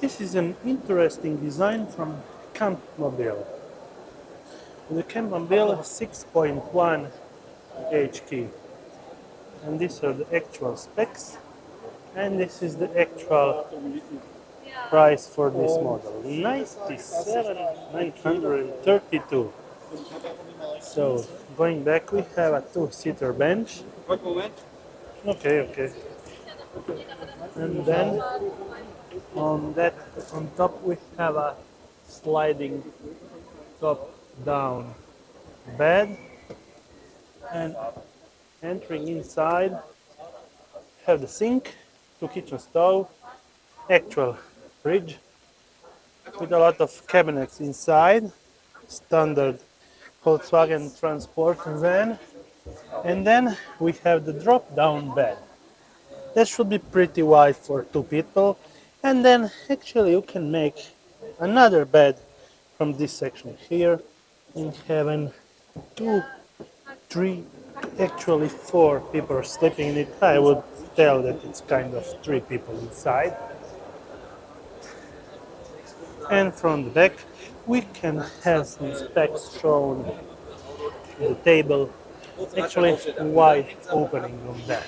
This is an interesting design from Campmobil. The Campmobil 6.1 HK. And these are the actual specs. And this is the actual price for this model. 97,932. So going back, we have a two-seater bench. Okay. And then on top we have a sliding top-down bed. And entering inside, have the sink, two kitchen stove, actual fridge with a lot of cabinets inside, standard Volkswagen transport van, and then we have the drop-down bed. That should be pretty wide for two people, and then actually you can make another bed from this section here, and having two, three, actually four people sleeping in it. I would tell that it's kind of three people inside. And from the back we can have some specs shown on the table, actually wide opening on that.